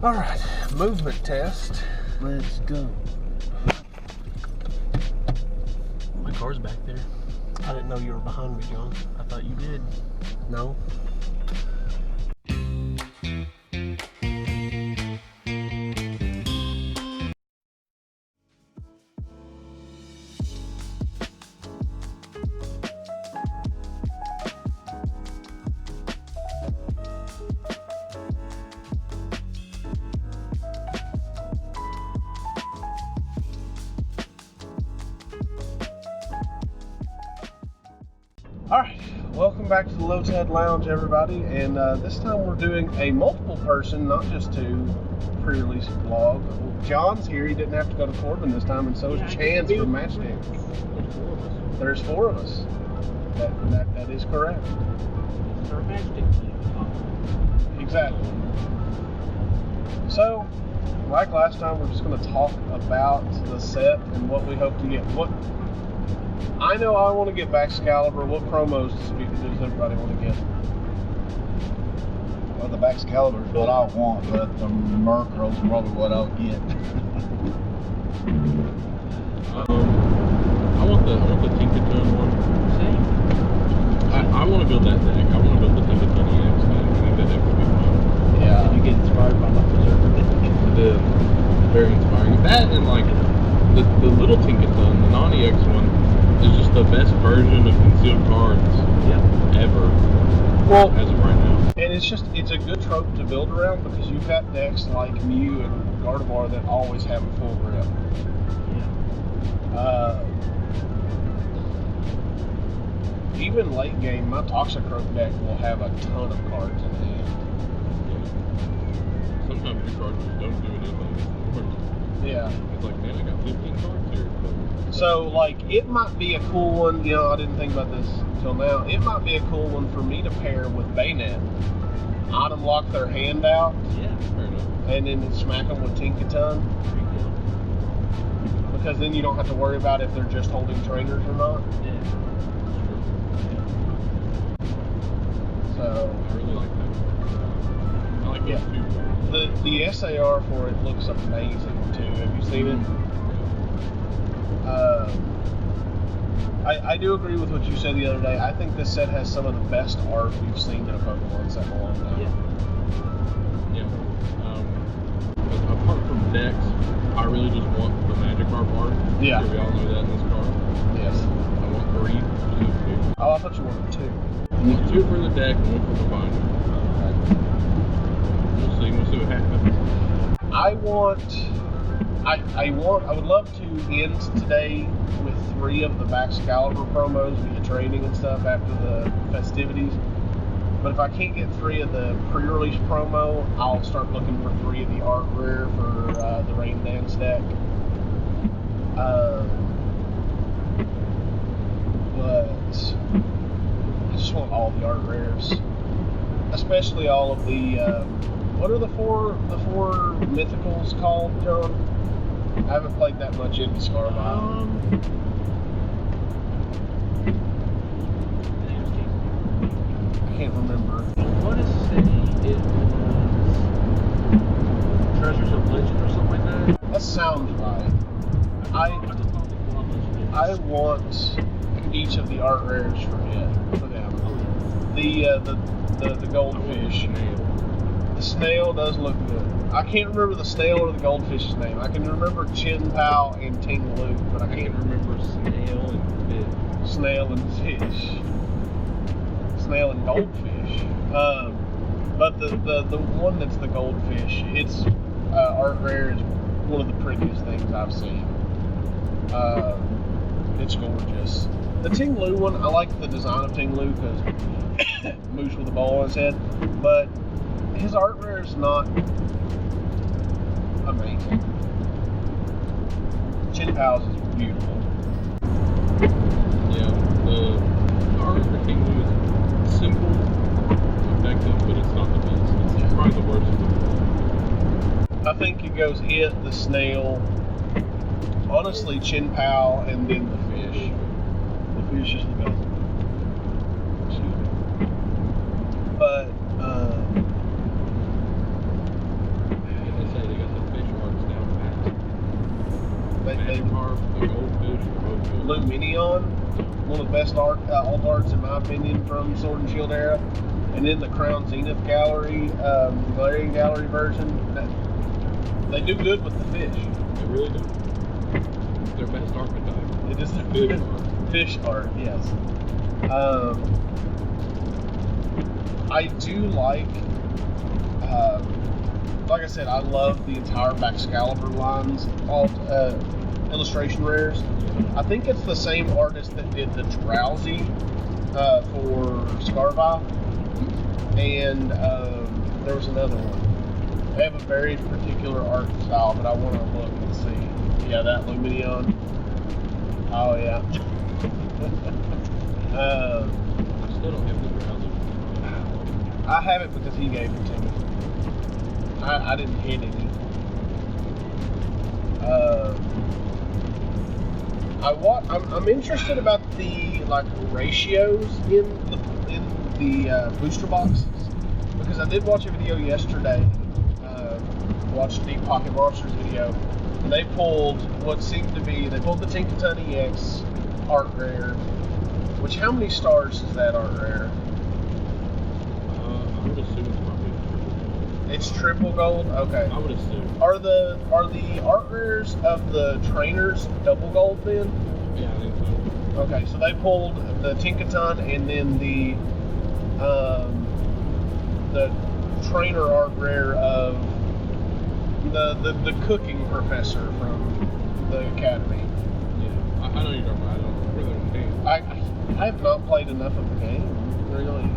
All right, movement test. Let's go. My car's back there. I didn't know you were behind me, John. I thought you did. No. Alright, welcome back to the Low Ted Lounge, everybody, and this time we're doing a multiple person, not just two, pre-release vlog. John's here, he didn't have to go to Corbin this time, and so is Chance from Matchstick. There's four of us. That is correct. It's our Matchstick. Exactly. So, like last time, we're just going to talk about the set and what we hope to get. I know I want to get Baxcalibur. What promos does everybody want to get? Well, the Baxcalibur is what I want, but the Mercural's probably what I'll get. I want the Tinkerton one. Same. I want to build that deck. I want to build the Tinkerton EX deck. I think that deck would be fun. Yeah. You get inspired by my preserver. It is very inspiring. That and like the little Tinkerton, the non-EX one, is just the best version of concealed cards ever. Well, as of right now. And it's a good trope to build around because you've got decks like Mew and Gardevoir that always have a full grip. Even late game, my Toxicroak deck will have a ton of cards in hand. Yeah. Sometimes your cards just don't do anything. Yeah. It's like, man, I got 15 cards here. So, like, it might be a cool one, you know, I didn't think about this until now. It might be a cool one for me to pair with Bayonet. Item lock their hand out. Yeah, fair enough. And then smack them with Tinkaton. Because then you don't have to worry about if they're just holding trainers or not. Yeah. So I really like that. I like those two. The SAR for it looks amazing too. Have you seen it? I do agree with what you said the other day. I think this set has some of the best art we've seen in a Pokemon set in a long time. Yeah. But apart from decks, I really just want the Magikarp art. Yeah. Sure we all know that in this card. Yes. I want 3. Oh, I thought you wanted 2. I want 2 for the deck and 1 for the binder. We'll see what happens. I would love to end today with 3 of the Baxcalibur promos via training and stuff after the festivities. But if I can't get 3 of the pre-release promo, I'll start looking for 3 of the art rare for the Rain Dance deck. But I just want all the art rares, especially all of the. What are the four mythicals called, John? I haven't played that much into Scarlet. I can't remember. I want to say it was Treasures of Legend or something like that. That sounds right. I want each of the art rares for them. The goldfish. The snail does look good. I can't remember the snail or the goldfish's name. I can remember Chin Pao and Ting Lu, but I can't remember snail and fish. Snail and fish. Snail and goldfish. But the one that's the goldfish, its art rare is one of the prettiest things I've seen. It's gorgeous. The Ting Lu one, I like the design of Ting Lu because moose with a bowl on his head, but his art rare is not amazing. Chin Pao's is beautiful. Yeah, the art for King Lu is simple, effective, but it's not the best. It's probably the worst of them. I think it goes the snail, honestly Chin Pao, and then the fish. The fish is the best. But Luminion, one of the best alt arts in my opinion from Sword and Shield era, and then the Crown Zenith Gallery, Galarian Gallery version. They do good with the fish. They really do. It's their best archetype. It is the Fish fish art, yes. I do like I said, I love the entire Baxcalibur lines, all illustration rares. I think it's the same artist that did the Drowsy for Scarvi, and there was another one. They have a very particular art style, but I want to look and see. Yeah, that Luminion. Oh yeah. I still don't have the Drowsy. I have it because he gave it to me. I didn't hit any. I'm interested about the ratios in the booster boxes, because I did watch a video yesterday. Watched Deep Pocket Monsters video, and they pulled what seemed to be the Tinkaton EX art rare. Which, how many stars is that art rare? I would assume it's probably It's triple gold. Okay. I would assume. Are the art rares of the trainers double gold then? Yeah, I think so. Okay, so they pulled the Tinkaton and then the trainer art rare of the cooking professor from the academy. Yeah, I know you're talking about. I don't really understand. I have not played enough of the game, really.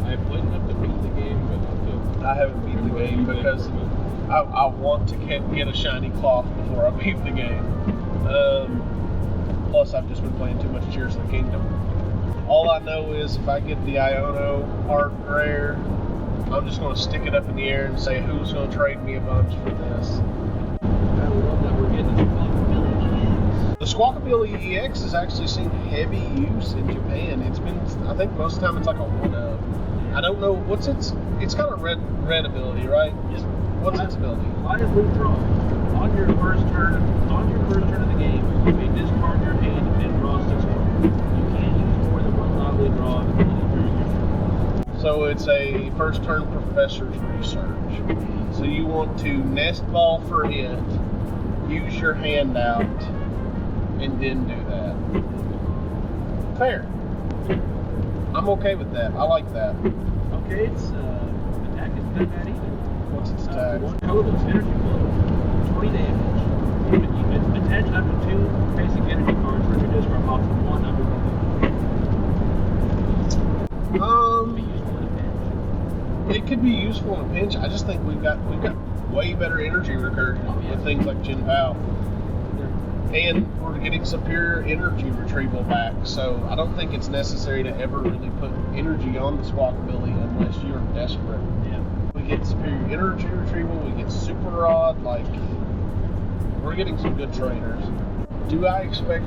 I have played enough to beat the game, but not to. I haven't beat the game because I want to get a shiny cloth before I beat the game. Plus, I've just been playing too much Tears of the Kingdom. All I know is if I get the Iono art rare, I'm just going to stick it up in the air and say who's going to trade me a bunch for this. I love that we're getting this Squawkabilly EX. The Squawkabilly EX has actually seen heavy use in Japan. It's been, I think most of the time it's like a 1-of. I don't know, what's its got a red ability, right? Yes. What's its ability? Lively draw. On your first turn of the game, you may discard your hand and draw 6 cards. You can't use more than one lively draw during your turn. So it's a first turn professor's research. So you want to nest ball for it, use your handout, and then do that. Fair. I'm okay with that. I like that. Okay, its attack isn't that bad either. What's its attack? One code, it's energy flow, 20 damage. You can attach up to 2 basic energy cards for your discard off of 1 under It could be useful in a pinch. I just think we've got way better energy recursion with things like Jin Bao. And we're getting superior energy retrieval back, so I don't think it's necessary to ever really put energy on the Squawkabilly unless you're desperate. Yeah. We get superior energy retrieval, we get super rod, we're getting some good trainers. Do I expect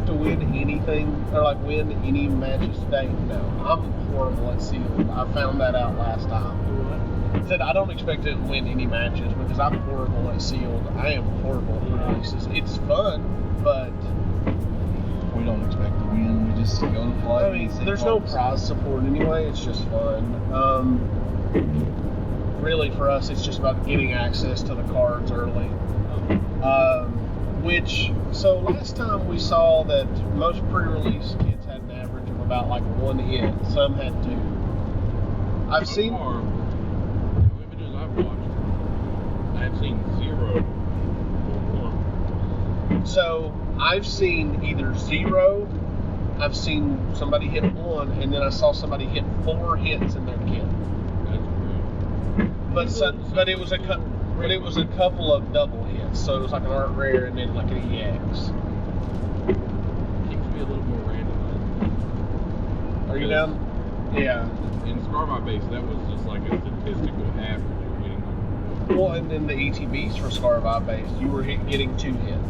to win anything or win any matches today? No. I'm horrible at sealed. I found that out last time. I said I don't expect to win any matches because I'm horrible at sealed. I am horrible at releases. It's fun, but We don't expect to win. We just go to play. I mean, there's no prize support anyway. It's just fun. Really, for us, it's just about getting access to the cards early. So last time we saw that most pre-release kits had an average of about 1 hit. Some had 2. I've seen. The images I've watched, I've seen 0 or 1. So I've seen either 0, I've seen somebody hit 1, and then I saw somebody hit 4 hits in their kit. That's great. But it was a couple of double hits. So it was like an art rare and then like an EX. Keeps me a little more random. Are you down? Yeah. In Scarby base, that was just like a statistical average you're getting. Well, and then the ETBs for Scarvi base, you were getting 2 hits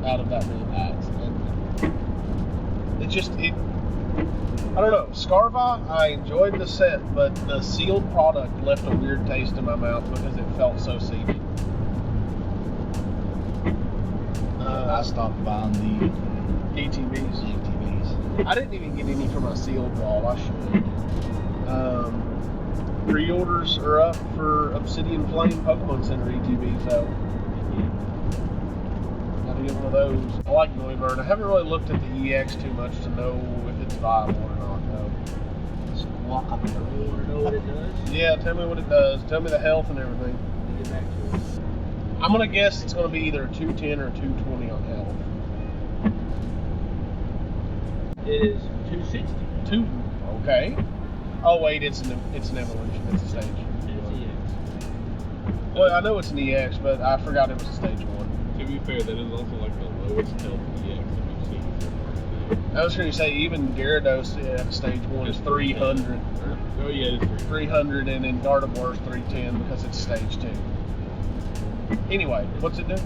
out of that many packs. And I don't know. Scarvi, I enjoyed the set, but the sealed product left a weird taste in my mouth because it felt so seedy. I stopped buying the ETBs. ATVs. I didn't even get any for my sealed wall. I should. Pre-orders are up for Obsidian Flame Pokemon Center ETBs, though. Gotta get one of those. I like Noivern. I haven't really looked at the EX too much to know if it's viable or not, though. Walk up and you want to know what it does? Yeah, tell me what it does. Tell me the health and everything. Get back to it. I'm gonna guess it's gonna be either a 210 or 220 on health. It is 260. Okay. Oh wait, it's an evolution. It's a stage. It's EX. Well, I know it's an EX, but I forgot it was a stage 1. To be fair, that is also like the lowest health EX that we've seen so far. I was going to say even Gyarados at stage 1 is 300. Oh yeah, it's 300, and then Gardevoir is 310 because it's stage 2. Anyway, what's it do? The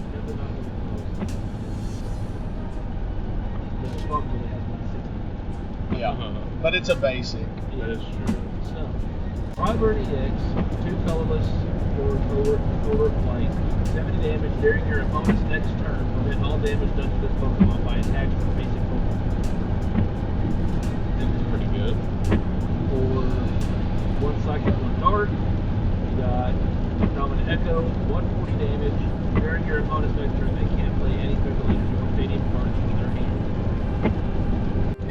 Spark really has 160. Yeah, but it's a basic. That is true. So, Firebird EX, 2 colorless for covert flight, 70 damage during your opponent's next turn. Prevent all damage done to this Pokemon by attacks from basic Pokemon. This is pretty good. For 1 psychic, 1 dark, you got Dominant Echo, 140 damage during your opponent's next turn. They can't play any Prerelease or Stadium cards with their hand.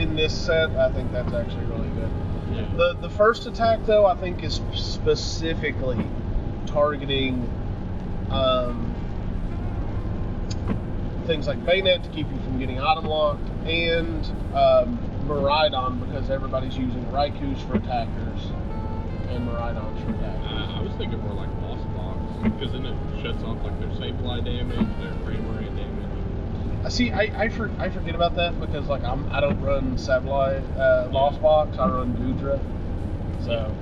In this set, I think that's actually really good. Yeah. The first attack, though, I think is specifically targeting things like Bayonet to keep you from getting item locked, and Miraidon because everybody's using Raikus for attackers and Miraidons for attackers. I was thinking more like Lost Box, because then it shuts off like their Sableye damage, their Framerate damage. See, I forget about that because like I don't run Sableye Lost Box. I run Goodra. So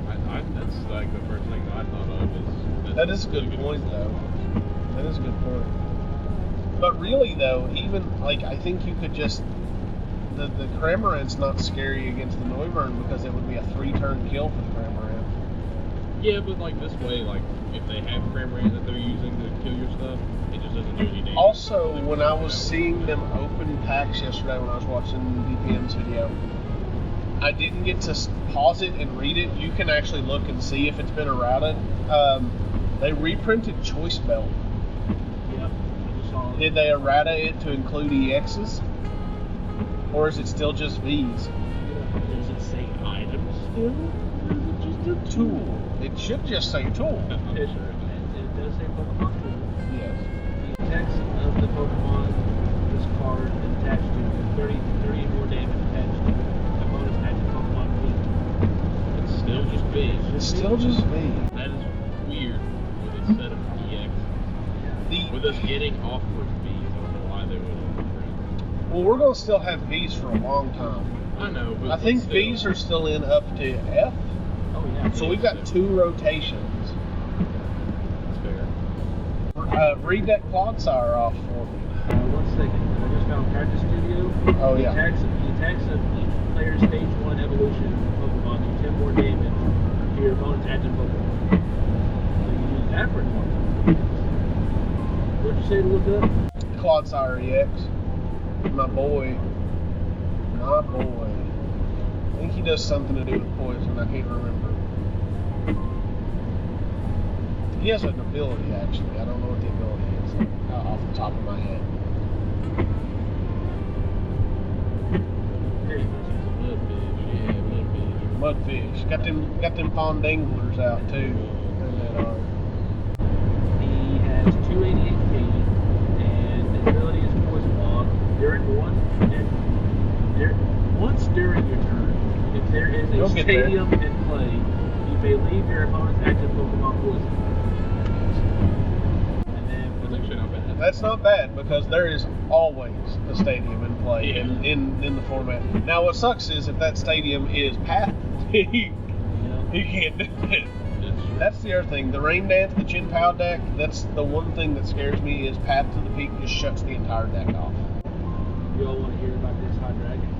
That's like the first thing I thought of is that is a good point though. That is a good point. But really though, even like I think you could just the Cramorant's not scary against the Noivern because it would be a 3-turn kill for the Cramorant. Yeah, but like this way, like if they have Framerate that they're using to kill your stuff, it just doesn't do any damage. Also, when I was seeing them open packs yesterday when I was watching DPM's video, I didn't get to pause it and read it. You can actually look and see if it's been errated. They reprinted Choice Belt. Yep, I just saw it. Did they errata it to include EXs? Or is it still just Vs? Does it say items still? Or is it just a Tool. It should just say tool. It does say Pokemon tool. Yes. The text of the Pokemon this card is attached to 30 more damage attached to the opponent's active Pokemon fleet. It's still just B. It's still just V. That is weird with a set of EX. With us getting offered Bs, I don't know why they would have. Well, we're going to still have Vs for a long time. I know, but I think still. Vs are still in up to F. Oh yeah. So we've got 2 rotations. That's fair. Read that Clodsire off for me. 1 second. I just found Practice Studio. Oh, The yeah. attacks of each player's stage 1 evolution Pokemon do 10 more damage to your opponent's active Pokemon. So you use that for more. What'd you say to look up? Clodsire EX. My boy. My boy. I think he does something to do with poison. I can't remember. He has an ability, actually. I don't know what the ability is off the top of my head. There you go. Mudfish. Got them pond danglers out, too. In that art. He has 288 feet, and his ability is Poison Log. Once during your turn, if there is a You'll get there. stadium in play, you may leave your opponent's active Pokemon poison. And then That's actually not bad. That's not bad because there is always a stadium in play in the format. Now, what sucks is if that stadium is path, he can't do it. That's the other thing. The Rain Dance, the Chin Pow deck, that's the one thing that scares me is Path to the Peak just shuts the entire deck off. you all want to hear about this High Dragon?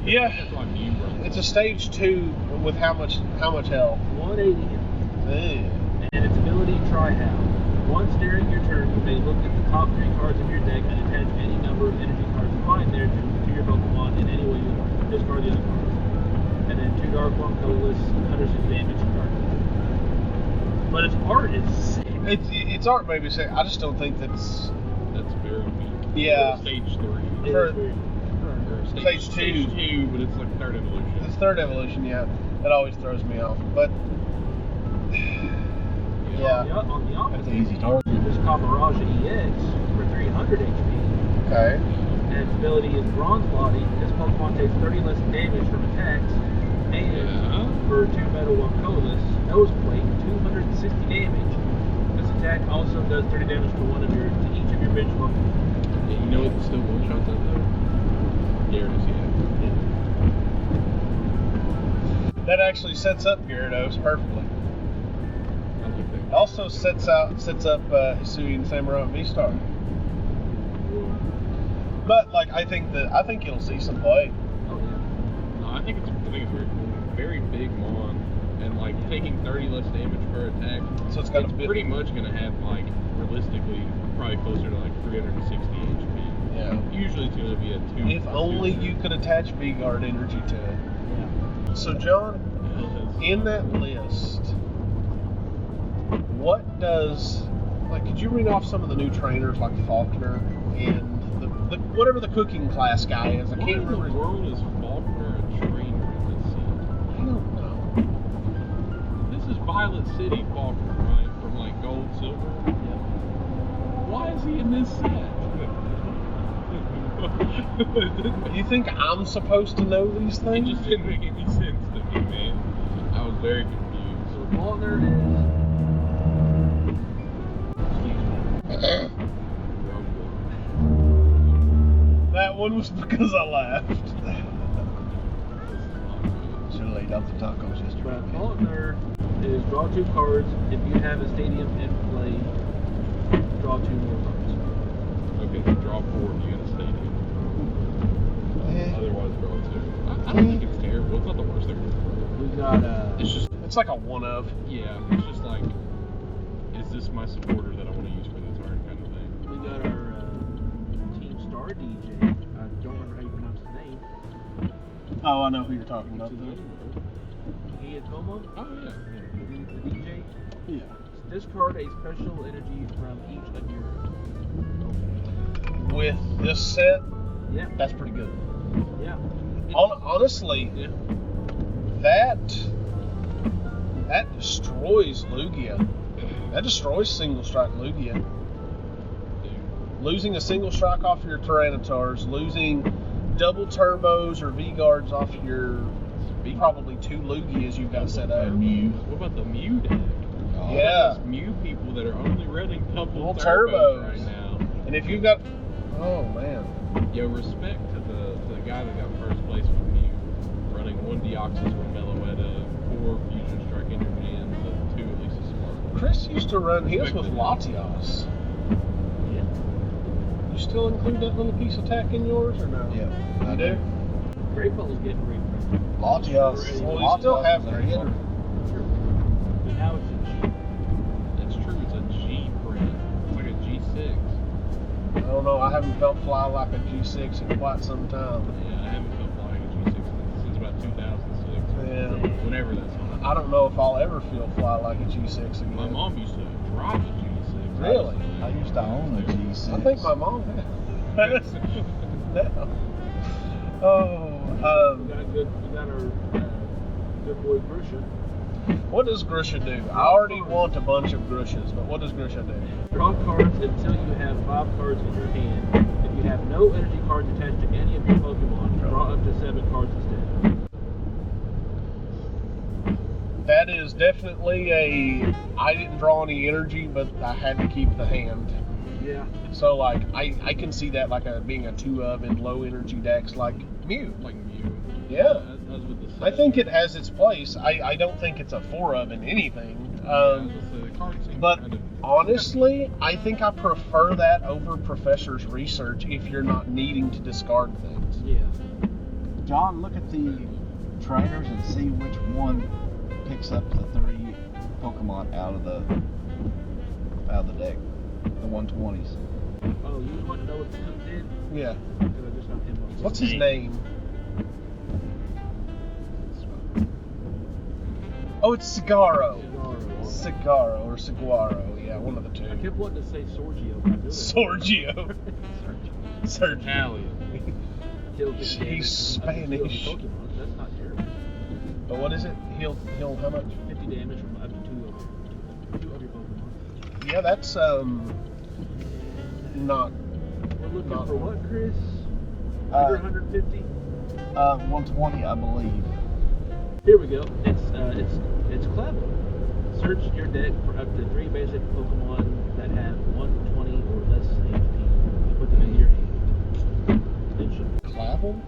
Yeah, That's why Mew runs. it's a stage 2 with how much health? 180 hit. Ugh. And its ability, Tri-Howl. Once during your turn, you may look at the top 3 cards of your deck and attach any number of energy cards you find there to your Pokemon in any way you want. Discard the other cards. And then 2 Dark One colorless, 106 damage card. But its art is sick. It's art, maybe. I just don't think that's very weak. Yeah. Stage 3. For- It is very- Or Stage two. Stage 2, but it's like 3rd evolution. It's 3rd evolution, yeah. That always throws me off. But yeah. On the opposite, That's an easy target. there's Kamaraja EX for 300 HP. Okay. And its ability is Bronze Body. This Pokemon takes 30 less damage from attacks. And Yeah. for 2 Metal 1 colorless, Nose Plate, 260 damage. This attack also does 30 damage to each of your bench Pokemon. Yeah, you know what still one-shots that though? Gyarados, yeah. That actually sets up Gyarados perfectly. I like that. It also sets up Hisui and Samurott V-Star. But like I think you'll see some play. Oh yeah. No, I think it's very cool. Very big mon, and like taking 30 less damage per attack. So it's got a bit. pretty much gonna have like realistically probably closer to like 360 HP. Yeah. Usually it's gonna be a 2. If only you could attach V-Guard energy to it. Yeah. So John, in that list, what does could you read off some of the new trainers like Faulkner and the whatever the cooking class guy is? I What can't in the remember. world is Faulkner a trainer in this set? I don't know. This is Violet City Faulkner, right? From like Gold, Silver. Why is he in this set? You think I'm supposed to know these It things? just didn't make any sense to me, man. I was very confused. So Faulkner is. That one was because I laughed. Should have laid out the tacos yesterday. But Faulkner is draw 2 cards. If you have a stadium in play, draw 2 more cards. Okay, so draw 4 if you got a stadium. Otherwise, draw 2. I don't think it's terrible. It's not the worst thing. We got It's like a one of. Yeah, it's just like, is this my supporter that I want to use for the turn kind of thing? we got our Team Star DJ. I don't remember how you pronounce his name. Oh, I know who you're talking about. Iatomo? Oh, yeah. The DJ. Yeah. Discard a special energy from each of your. With this set, Yeah. that's pretty good. Yeah. Honestly, Yeah. that destroys Lugia. That destroys single strike Lugia. Dude. Losing a single strike off your Tyranitars, losing double turbos or V-Guards off your probably 2 Lugias you've got set up. Mew. What about the Mew deck? Oh, Yeah. Those Mew people that are only running double Turbos. turbos right now. And if you've got, oh man, Yo, respect to the guy that got first place with Mew, running 1 Deoxys, 1 Meloetta, 4 Fusion Strike in your hand, 2 at least a Sparkle. Chris used to run his with Latios. Yeah. You still include that little piece of tack in yours or no? Yeah, You do? Great Ball's getting rid of Latios. Well, you still have Latios is a Great Ball. hitter. But now it's a G. That's true, it's a G print. It's like a G6. I don't know. I haven't felt fly like a G6 in quite some time. Yeah, I haven't felt flying a G6 since about 2006. Yeah. Whenever that's on. I don't know if I'll ever feel fly like a G6 again. My mom used to drive a G6. Really? I used to own a G6. I think my mom had. No. Oh, We got our good boy Grusha. what does Grusha do? I already want a bunch of Grushas, but what does Grusha do? Draw cards until you have 5 cards in your hand. If you have no energy cards attached to any of your Pokemon, draw up to 7 cards instead. That is definitely I didn't draw any energy, but I had to keep the hand. Yeah. So like I can see that like being a 2 of in low energy decks like Mew. Like Mew. Yeah. As with the set. I think it has its place. I don't think it's a 4 of in anything. The card seems But kind of, honestly, I think I prefer that over Professor's Research if you're not needing to discard things. Yeah. John, look at the trainers and see which one picks up the 3 Pokemon out of the out of the deck. The 120s. Oh, you want to know what the cook did? Yeah. Because I just got him up. What's his name? Oh, it's Cigaro. Cigaro or Saguaro. Yeah, one of the two. I kept wanting to say Sorgio. But I knew that. Sorgio. Sergio. Italian. Killed his He's damage Spanish. from up to 2 of your Pokemon. That's not terrible. But what is it? He'll how much? 50 damage from up to two of your Pokemon. Yeah, that's not. We're looking Not- for what, Chris? Under 150? 120, I believe. Here we go. It's clever. Search your deck for up to 3 basic Pokemon that have 120 or less HP. Put them in your hand. Then should Clavel?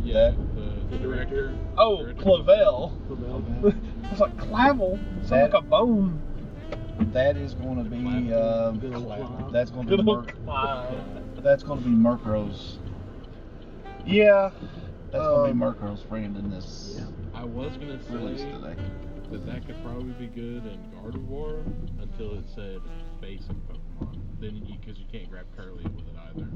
Yeah, That- the director. Oh, Clavel. Clavel. I was like, Clavel? Sounds That- like a bone. That is going to be. Good old Clavel. That's going to Good be. old Clavel. That's going to be Murkrow's. Yeah. That's going to be Murkrow's friend in this Yeah. I was gonna release say today. that could probably be good in Gardevoir until it said basic Pokemon. Then because you can't grab Curlia with it either.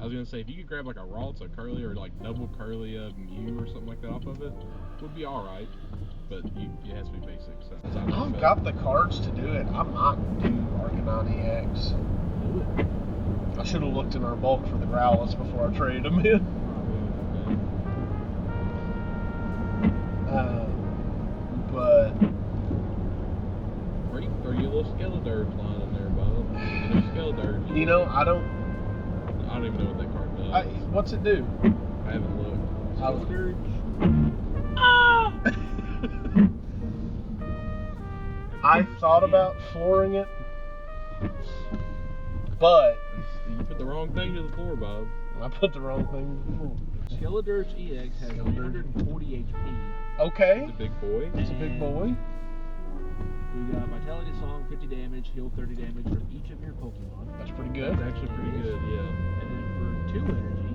I was gonna say if you could grab like a Ralts, a Curlia, or like double Curlia Mew or something like that off of it, would be all right. But it has to be basic. So that's how I I've felt. got the cards to do it. I might do Arcanine EX. Do it. I should have looked in our bulk for the Growlithe before I traded them in. But Or you throw your little Skeledirge line in there, Bob. You know Skeledirge. you know, I don't. I don't even know what that card does. What's it do? I haven't looked. I thought about flooring it, but You put the wrong thing to the floor, Bob. I put the wrong thing in the floor. Skeledirge EX has 340 HP. Okay, It's a big boy. it's a big boy. We got Vitality Song, 50 damage, heal 30 damage from each of your Pokemon. That's pretty good. That's actually pretty good, yeah. And then for 2 energy,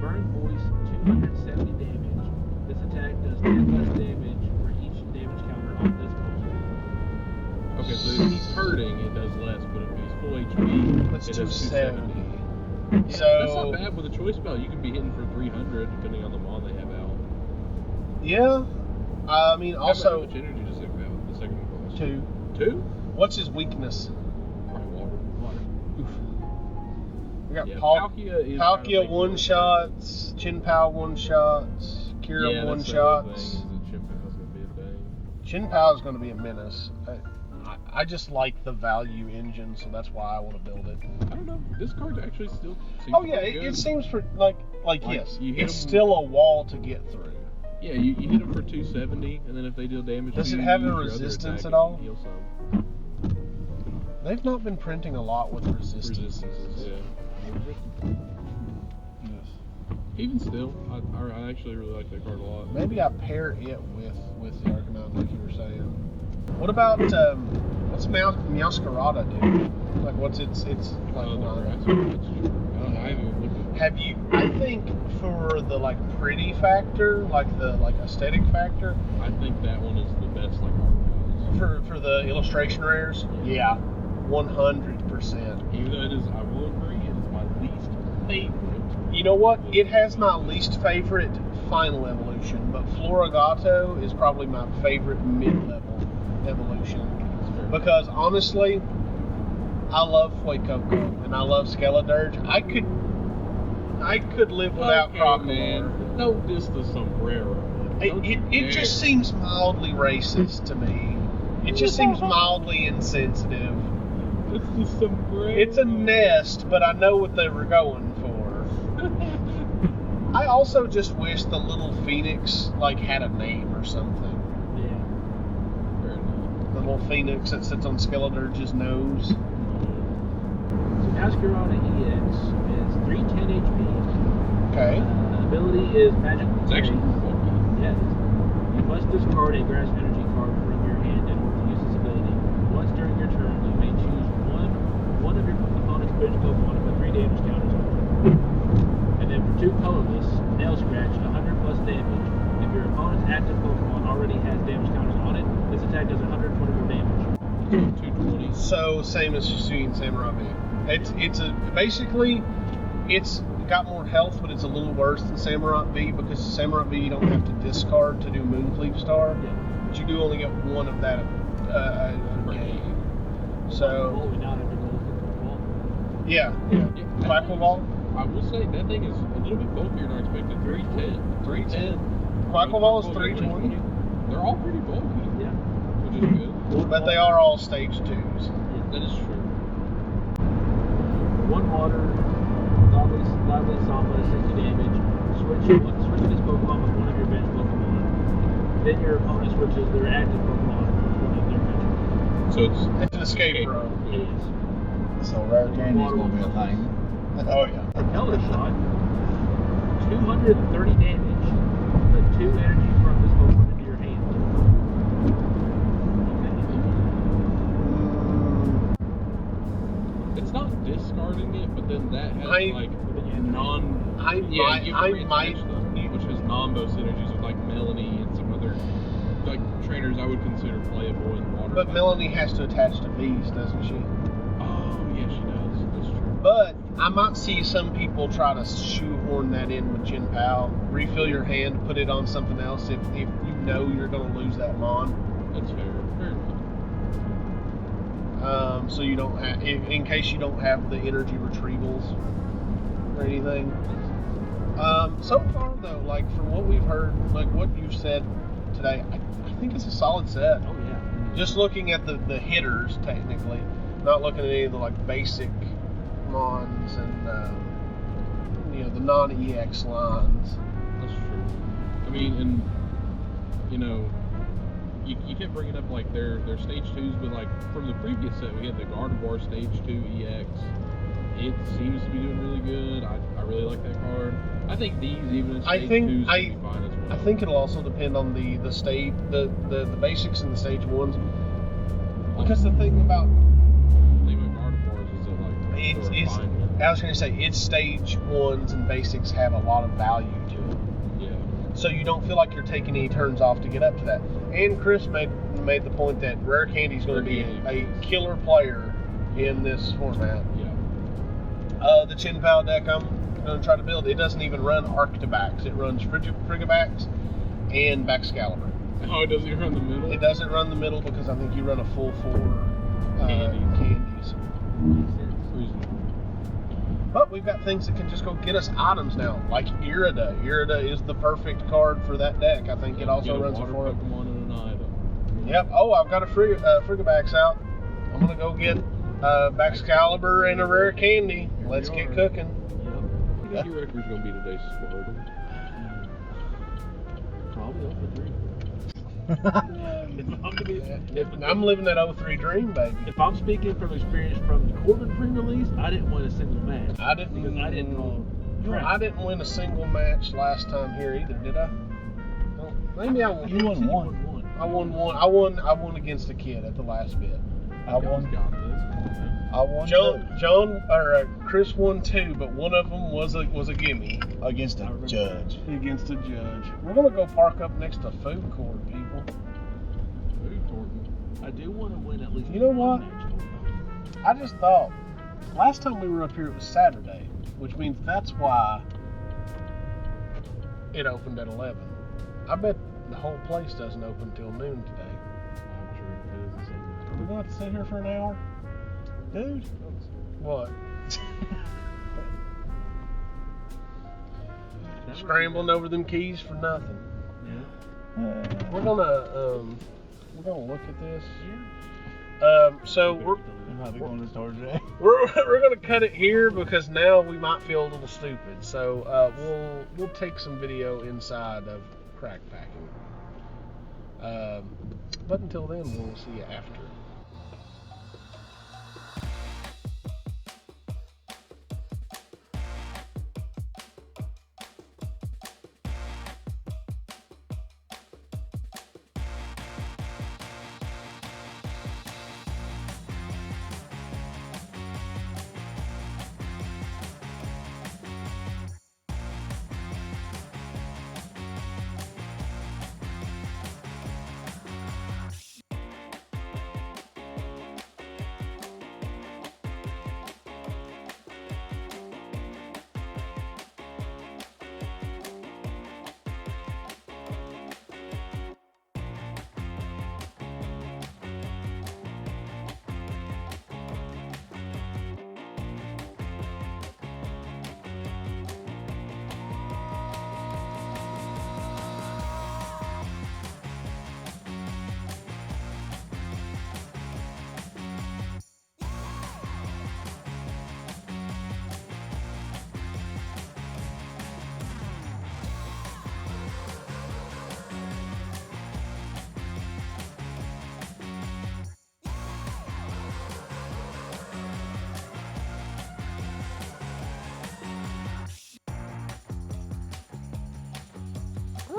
Burn Voice, 270 damage. This attack does 10 less damage for each damage counter on this Pokemon. Okay, so if he's hurting, it does less, but if he's full HP, That's it does 270. 270. So That's not bad with a choice spell. You can be hitting for 300 depending on the mon they have out. yeah, I mean How also much energy does it have? The second one cost? 2. 2? What's his weakness? Probably water. Oof. We got Yeah, Palkia is Palkia kinda one big. shots, Chinpao one shots, Kira Yeah, one that's the other shots. thing, is that Chimpow's gonna be a thing. Chinpao is going to be a menace. I just like the value engine, so that's why I want to build it. I don't know. This card actually still seems Oh yeah, pretty good. it seems for like yes, you hit it's 'em- still a wall to get through. Yeah, you hit them for 270, and then if they deal damage, Does to it you, have use a your other resistance attack at all? and Heal some. They've not been printing a lot with resistances. Yeah. Yes. Even still, I actually really like that card a lot. Maybe I pair it with the Arcanine, like you were saying. What about what's Meowscarada do? Like what's its like The line? grass card, that's true. I haven't even looked at Have you? I think for the like pretty factor, like the like aesthetic factor, I think that one is the best like art wise. for the illustration rares, yeah, 100%. Even though it is, I will agree, it is my least favorite. You know what? It has my least favorite final evolution, but Florigato is probably my favorite mid-level evolution. Because honestly, I love Fuecoco and I love Skeledirge. I could live without Crocodile. man. Don't diss the sombrero. It just seems mildly racist to me. It just seems mildly insensitive. It's the sombrero. It's a nest, but I know what they were going for. I also just wish the little phoenix like had a name or something. Yeah. Fair enough. The little phoenix that sits on Skeledirge's nose. So Meowscarada EX is 310 HP. Okay. Ability is Magic It's actually Phase. funky. Yeah, it is. You must discard a grass energy card from your hand in order to use this ability. Once during your turn, you may choose one of your opponent's bench Pokemon to put 3 damage counters on it. And then for 2 colorless, Nail Scratch, 100 plus damage. If your opponent's active Pokemon already has damage counters on it, this attack does 120 more damage. 220. So same as Sweet Samurai V. Basically it's got more health, but it's a little worse than Samurai V because Samurai V you don't have to discard to do Moonfleet Star, but you do only get one of that a game. So yeah. Quackleval. I will say that thing is a little bit bulkier than I expected. 310. Quackleval is 320. They're all pretty bulky. Yeah. Which is good. But they are all stage 2s. That is true. One water, lively Samba, 60 damage. Switch this Pokemon with one of your bench Pokemon. Then your opponent switches their active Pokemon with one of their bench. So it's an escape row. It is. So rare candy's gonna be a thing. Oh yeah. Color Shot, 230 damage. Put 2 energy from this Pokemon into your hand. It's not discarding it, but then that has I might which has non-bow synergies with like Melanie and some other like trainers I would consider playable in water. But Melanie has to attach to V's, doesn't she? Oh yeah, she does. That's true. But I might see some people try to shoehorn that in with Jin Pao. Refill your hand, put it on something else if you know you're going to lose that Mon. That's fair. So you don't have, in case you don't have the energy retrievals or anything. So far though, like from what we've heard, like what you've said today, I think it's a solid set. Oh yeah. Just looking at the hitters technically, not looking at any of the like basic Mons and the non-EX lines. That's true. I mean, and you kept bringing up like their stage 2s, but like from the previous set we had the Gardevoir stage 2 EX. It seems to be doing really good. I really like that card. I think these even in stage 2s will be fine as well. I think it'll also depend on the stage, the basics and the stage 1s. Because the thing about Gardevoirs is that I was going to say its stage 1s and basics have a lot of value to it. Yeah. So you don't feel like you're taking any turns off to get up to that. And Chris made the point that Rare Candy is going to be a killer player in this format. Yeah. The Chin Pao deck I'm going to try to build, it doesn't even run Arctibax. It runs Frigibax and Baxcalibur. Oh, it doesn't even run the middle? It doesn't run the middle because I think you run a full 4 candies. But we've got things that can just go get us items now, like Irida. Irida is the perfect card for that deck. I think it also runs a 4. Pokemon and an item. Yep. Oh, I've got a Frigibax out. I'm going to go get Baxcalibur and a Rare Candy. Let's get cooking. What do you think your record's going to be today, Squirtle? Probably 0-3. I'm living that 03 dream, baby. If I'm speaking from experience from the Corbin pre-release, I didn't win a single match. I didn't win a single match last time here either, did I? Well, maybe I won. You won one. I won one. I won against a kid at the last bit. I won. I won. Chris won 2, but one of them was a gimme against a judge. Against a judge. We're gonna go park up next to food court, people. Food court. I do want to win at least. You know what? Match. I just thought last time we were up here it was Saturday, which means that's why it opened at 11. I bet the whole place doesn't open till noon today. I'm sure it is. Are we gonna have to sit here for an hour? Dude, what? Scrambling over them keys for nothing. Yeah. We're gonna look at this. So we're going to store today. we're gonna cut it here because now we might feel a little stupid. So we'll take some video inside of crack packing. But until then, we'll see you after.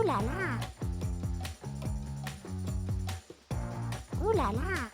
là là. Ooh là là.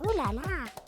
Ooh la la.